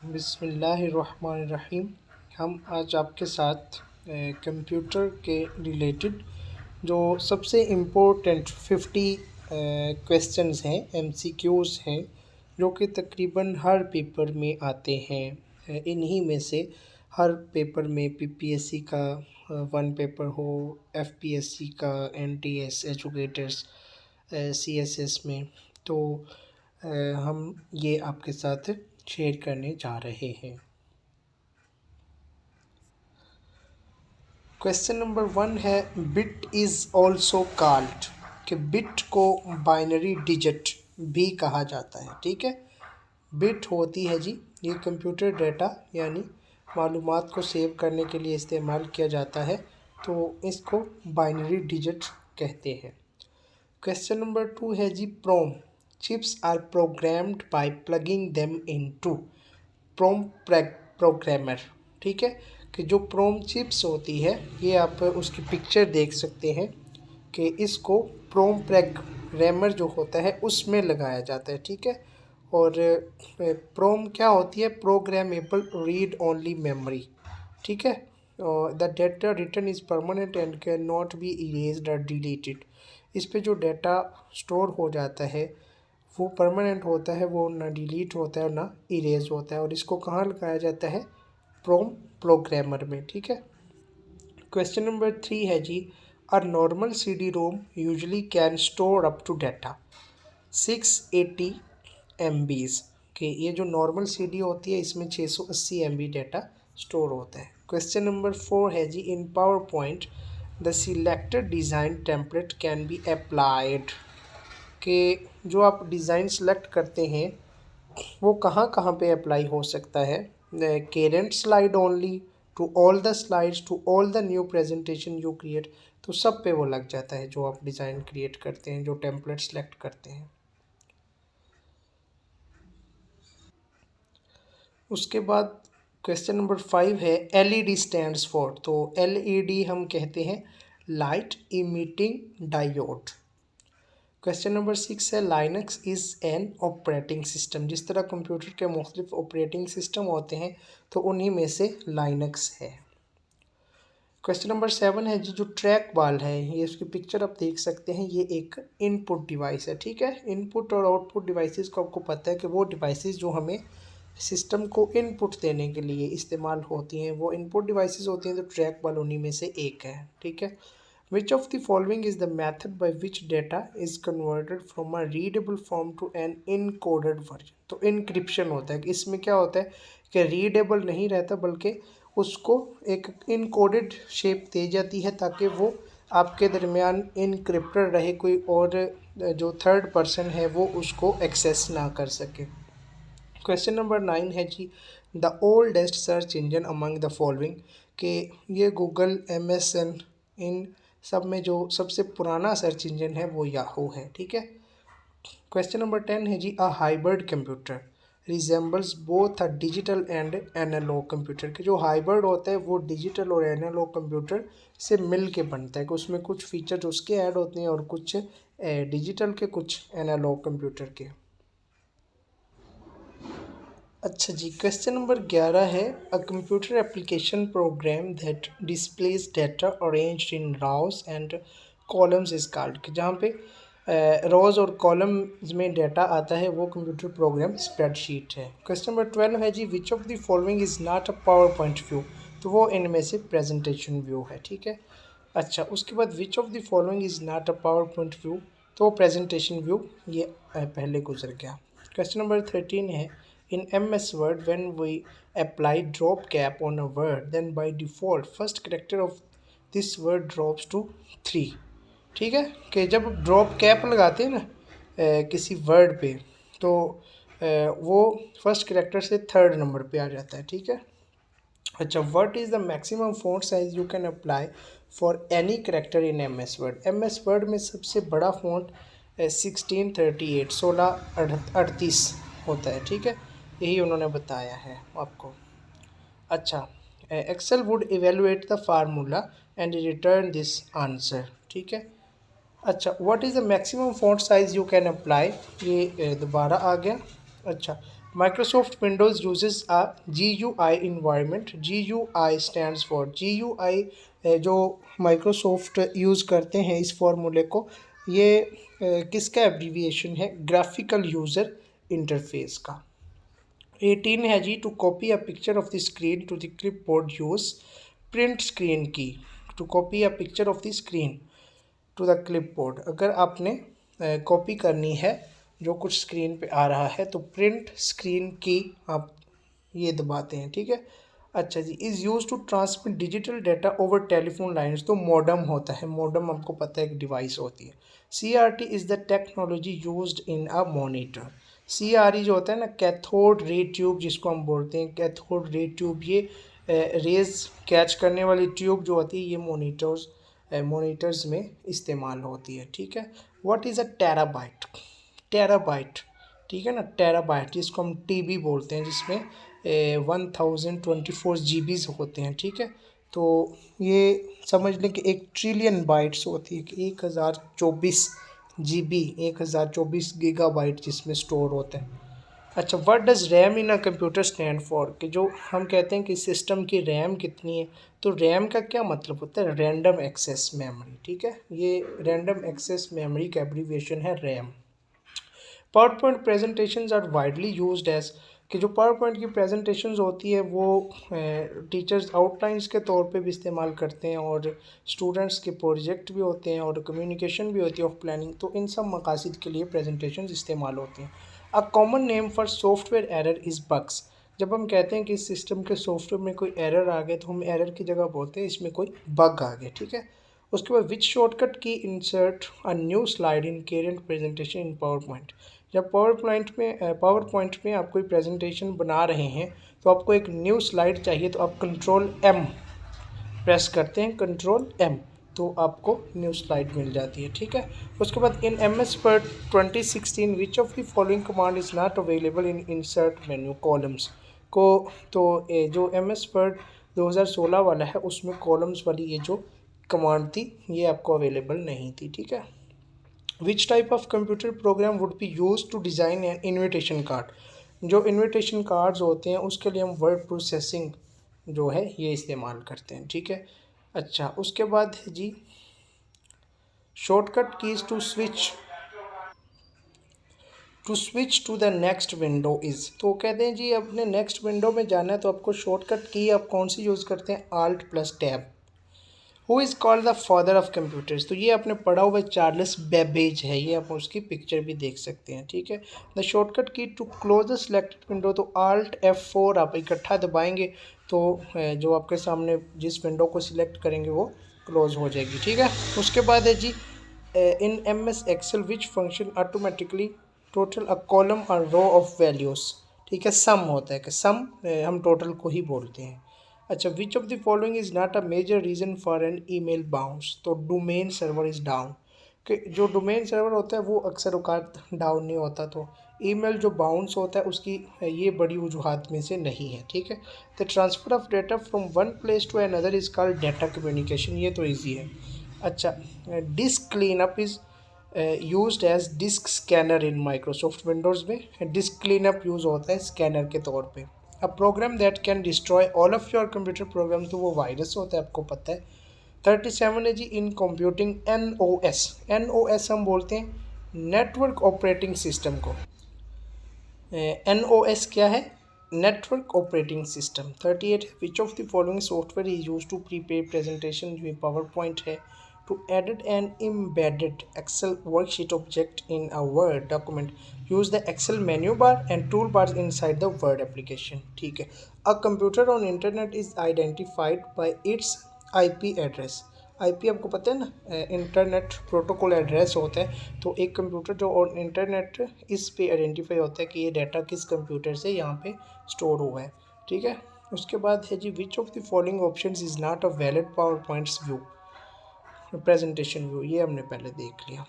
बिस्मिल्लाहिर्रहमानिर्रहीम। हम आज आपके साथ कंप्यूटर के रिलेटेड जो सबसे इम्पोर्टेंट 50 क्वेश्चंस हैं, एमसीक्यूज़ हैं, जो कि तकरीबन हर पेपर में आते हैं। इन्हीं में से हर पेपर में पीपीएससी का वन पेपर हो, एफपीएससी का, एनटीएस एजुकेटर्स, सीएसएस में, तो अ, हम ये आपके साथ शेयर करने जा रहे हैं। क्वेश्चन नंबर 1 है, बिट इज़ ऑल्सो कॉल्ड, कि बिट को बाइनरी डिजिट भी कहा जाता है। ठीक है, बिट होती है जी, ये कंप्यूटर डेटा यानी मालूमात को सेव करने के लिए इस्तेमाल किया जाता है, तो इसको बाइनरी डिजिट कहते हैं। क्वेश्चन नंबर 2 है जी, PROM chips are programmed by plugging them into PROM programmer. ठीक है, कि जो प्रोम चिप्स होती है, ये आप उसकी पिक्चर देख सकते हैं कि इसको प्रोम प्रोग्रामर जो होता है उसमें लगाया जाता है। ठीक है, और प्रोम क्या होती है, प्रोग्रामेबल रीड ओनली मेमोरी। ठीक है, the data return is permanent and can not be erased और डिलीटेड। इस पे जो डेटा स्टोर हो जाता है वो परमानेंट होता है, वो ना डिलीट होता है ना इरेज होता है, और इसको कहाँ लगाया जाता है, प्रोम प्रोग्रामर में। ठीक है, क्वेश्चन नंबर 3 है जी, a normal C D ROM usually can store up to data 680 MBs, कि ये जो नॉर्मल सी डी होती है इसमें 680 MB डेटा स्टोर होता है। क्वेश्चन नंबर 4 है जी, in PowerPoint the selected design template can be applied, कि जो आप डिज़ाइन सेलेक्ट करते हैं वो कहाँ कहाँ पे अप्लाई हो सकता है। Current slide only, to all the slides, to all the new presentation you create, तो सब पे वो लग जाता है जो आप डिज़ाइन क्रिएट करते हैं, जो टेम्पलेट सेलेक्ट करते हैं। उसके बाद क्वेश्चन नंबर 5 है, एलईडी स्टैंड्स फॉर, तो एलईडी हम कहते हैं light emitting diode. Question number 6 है, Linux is an operating system. जिस तरह कंप्यूटर के मुख्तलिफ ऑपरेटिंग सिस्टम होते हैं, तो उन्हीं में से लाइनक्स है। क्वेश्चन नंबर 7 है जी, जो ट्रैक बॉल है, ये इसकी पिक्चर आप देख सकते हैं, ये एक इनपुट डिवाइस है। ठीक है, इनपुट और आउटपुट डिवाइसेस को आपको पता है कि वो डिवाइसेस जो हमें सिस्टम को इनपुट देने के लिए इस्तेमाल होती हैं, वो इनपुट डिवाइसेस होती हैं, तो ट्रैक बॉल उन्हीं में से एक है। ठीक है, which of the following is the method by which data is converted from a readable form to an encoded version. तो इनक्रिप्शन होता है कि इसमें क्या होता है कि रीडेबल नहीं रहता, बल्कि उसको एक इनकोडेड शेप दी जाती है ताकि वो आपके दरमियान इनक्रिप्टेड रहे, कोई और जो थर्ड पर्सन है वो उसको एक्सेस ना कर सके। क्वेश्चन नंबर 9 है जी, the oldest search engine among the following, के ये गूगल, MSN, इन सब में जो सबसे पुराना सर्च इंजन है वो याहू है। ठीक है, क्वेश्चन नंबर 10 है जी, a hybrid computer resembles both a digital and analog computer, के जो हाइब्रिड होता है वो डिजिटल और एनालॉग कंप्यूटर से मिल के बनता है, कि उसमें कुछ फीचर्स उसके ऐड होते हैं और कुछ डिजिटल के, कुछ एनालॉग कंप्यूटर के। अच्छा जी, क्वेश्चन नंबर 11 है, a computer application program that displays data arranged in rows and columns is called, कि जहाँ पे रोज और कॉलम्स में डाटा आता है वो कंप्यूटर प्रोग्राम स्प्रेडशीट है। क्वेश्चन नंबर 12 है जी, which of the following is not a PowerPoint view, तो वो इनमें से प्रेजेंटेशन व्यू है। ठीक है, अच्छा, उसके बाद विच of the following is not a PowerPoint view, तो प्रेजेंटेशन व्यू ये पहले गुजर गया। क्वेश्चन नंबर 13 है, in MS Word, when we apply drop cap on a word, then by default first character of this word drops to 3। ठीक है, कि जब ड्रॉप कैप लगाते हैं ना किसी वर्ड पे, तो वो फर्स्ट करेक्टर से थर्ड नंबर पे आ जाता है। ठीक है, अच्छा, what is the maximum font size you can apply for any character in MS word. MS word में सबसे बड़ा फॉन्ट 1638, 1638 होता है। ठीक है, यही उन्होंने बताया है आपको। अच्छा, Excel would evaluate the formula and return this answer. ठीक है, अच्छा, what is the maximum font size you can apply, ये दोबारा आ गया। अच्छा, Microsoft Windows uses a GUI environment. GUI stands for GUI जो Microsoft यूज़ करते हैं इस फॉर्मूले को, ये किसका एब्रीविएशन है? ग्राफिकल यूज़र इंटरफेस का। 18 है जी, to copy a picture of the screen to the clipboard use print screen की। To copy a picture of the screen to the clipboard, अगर आपने कॉपी करनी है जो कुछ स्क्रीन पे आ रहा है तो प्रिंट स्क्रीन की आप ये दबाते हैं, ठीक है। अच्छा जी, is use to transmit digital data over telephone lines, तो मॉडम होता है, मॉडम आपको पता है एक डिवाइस होती है। CRT is the technology used in a monitor. CRE जो होता है ना, कैथोड रे ट्यूब जिसको हम बोलते हैं, कैथोड रे ट्यूब, ये रेज कैच करने वाली ट्यूब जो होती है ये मोनीटर्स में इस्तेमाल होती है, ठीक है। What is a terabyte? Terabyte, ठीक है ना, टेराबाइट जिसको हम TB बोलते हैं, जिसमें 1024 GBs होते हैं, ठीक है। तो ये समझ लें कि 1 ट्रिलियन बाइट्स होती है कि 1024 GB, 1024 GB जिसमें स्टोर होते हैं। अच्छा, what does RAM in a computer stand for, कि जो हम कहते हैं कि सिस्टम की रैम कितनी है, तो रैम का क्या मतलब होता है? रैंडम एक्सेस मेमोरी, ठीक है। ये रैंडम एक्सेस मेमोरी का एब्रीविएशन है RAM. PowerPoint presentations are widely used as, कि जो पावर पॉइंट की प्रेजेंटेशंस होती है वो टीचर्स आउटलाइंस के तौर पे भी इस्तेमाल करते हैं, और स्टूडेंट्स के प्रोजेक्ट भी होते हैं, और कम्युनिकेशन भी होती है ऑफ प्लानिंग, तो इन सब मकासद के लिए प्रेजेंटेशंस इस्तेमाल होती हैं। A common name for software error is bugs, जब हम कहते हैं कि इस सिस्टम के सॉफ्टवेयर में कोई एरर आ गया तो हम एरर की जगह बोलते हैं इसमें कोई बग आ गया, ठीक है। उसके बाद विच शॉर्टकट की insert a new slide in current presentation in power point, जब पावर पॉइंट में आप कोई प्रेजेंटेशन बना रहे हैं तो आपको एक न्यू स्लाइड चाहिए, तो आप कंट्रोल M प्रेस करते हैं, कंट्रोल M, तो आपको न्यू स्लाइड मिल जाती है, ठीक है। उसके बाद इन MS Word 2016 which of the following command is not available in insert menu columns को, तो जो MS Word 2016 वाला है उसमें कॉलम्स वाली ये जो कमांड थी ये आपको अवेलेबल नहीं थी, ठीक है। Which type of computer program would be use to design an invitation card, जो इन्विटेशन कार्ड्स होते हैं उसके लिए हम वर्ड प्रोसेसिंग जो है ये इस्तेमाल करते हैं, ठीक है। अच्छा, उसके बाद है जी shortcut keys to switch to the next window is, तो कहते हैं जी अपने नेक्स्ट विंडो में जाना है तो आपको शॉर्टकट की आप कौन सी यूज़ करते हैं? Alt+Tab। Who is called the father of computers, तो ये आपने पढ़ा हुआ चार्ल्स बेबेज है, ये आप उसकी पिक्चर भी देख सकते हैं, ठीक है। The shortcut key to close the selected window, तो Alt+F4 आप इकट्ठा दबाएंगे तो जो आपके सामने जिस विंडो को सिलेक्ट करेंगे वो क्लोज हो जाएगी, ठीक है। उसके बाद है जी इन MS Excel which function automatically total a column और रो ऑफ वैल्यूज़, ठीक है। सम होता है कि सम हम टोटल को ही बोलते हैं। अच्छा, which of the following is not a major reason for an email bounce, तो डोमेन सर्वर इज़ डाउन, कि जो डोमेन सर्वर होता है वो अक्सर औकात डाउन नहीं होता, तो ईमेल जो बाउंस होता है उसकी ये बड़ी वजूहात में से नहीं है, ठीक है। The transfer of data from one place to another is called data communication, ये तो ईजी है। अच्छा, disk clean up is used as disk scanner in Microsoft Windows में डिस्क क्लीन अप यूज़ होता है स्कैनर के तौर पे। A program that can destroy all of your computer program, तो वो वायरस होता है, आपको पता है। 37 है जी इन कंप्यूटिंग NOS हम बोलते हैं नेटवर्क ऑपरेटिंग सिस्टम को। NOS क्या है? Network operating system. 38 है which of the following software is use to prepare presentation, जो पावर पॉइंट है, to edit an embedded Excel worksheet object in a Word document use the Excel menu bar and toolbar inside the Word application, ठीक है। A computer on internet is identified by its IP address. IP आपको पता है ना, internet protocol address होता है, तो एक कंप्यूटर जो और इंटरनेट इस पे आइडेंटिफाई होता है कि ये डाटा किस कंप्यूटर से यहाँ पे स्टोर हुआ है, ठीक है। उसके बाद है जी which of the following options is not a valid PowerPoints view presentation view, ये हमने पहले देख लिया।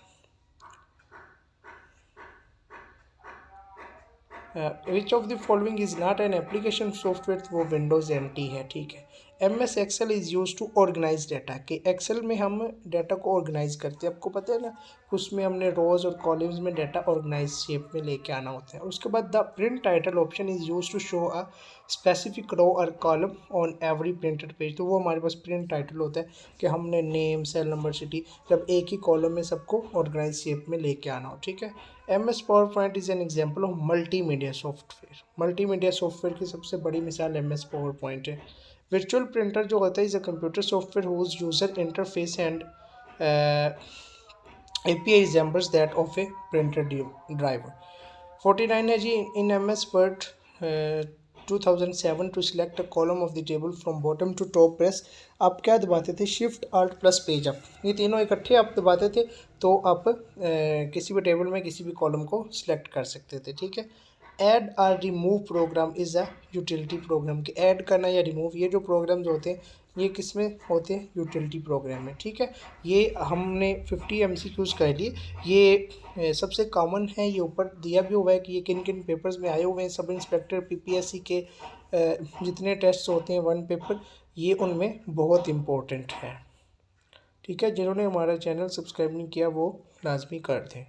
Which of the following is not an application software, वो विंडोज़ NT है, ठीक है। MS Excel is use to organize data, कि एक्सेल में हम डाटा को ऑर्गेनाइज करते हैं, आपको पता है ना, उसमें हमने रोज़ और कॉलम्स में डाटा ऑर्गेनाइज शेप में लेके आना होता है। उसके बाद the print title option is use to show a specific row और column on every printed page. तो वो हमारे पास प्रिंट टाइटल होता है कि हमने नेम, सेल नंबर, सिटी, जब एक ही कॉलम में सबको ऑर्गेनाइज शेप में लेके आना हो, ठीक है। MS PowerPoint is an example of multimedia software. Multimedia software की सबसे बड़ी मिसाल MS पावर पॉइंट है। वर्चुअल प्रिंटर जो होता है is a computer software whose user interface and API resembles that of a printer driver। 49 है जी, in MS Word 2007 to select a column of the table from bottom to top press आप क्या दबाते थे, shift alt plus page up, ये तीनों इकट्ठे आप दबाते थे तो आप किसी भी टेबल में किसी भी कॉलम को सिलेक्ट कर सकते थे, ठीक है। ऐड और remove program is a utility program, कि ऐड करना या रिमूव, ये जो प्रोग्राम्स होते हैं ये किस में होते हैं, यूटिलिटी प्रोग्राम में, ठीक है। ये हमने 50 MCQs कर लिए, ये सबसे कॉमन है, ये ऊपर दिया भी हुआ है कि ये किन किन पेपर्स में आए हुए हैं। सब इंस्पेक्टर PPSC के जितने टेस्ट होते हैं 1 पेपर, ये उनमें बहुत इम्पोर्टेंट है, ठीक है। जिन्होंने हमारा चैनल सब्सक्राइब नहीं किया वो लाजमी कर दें।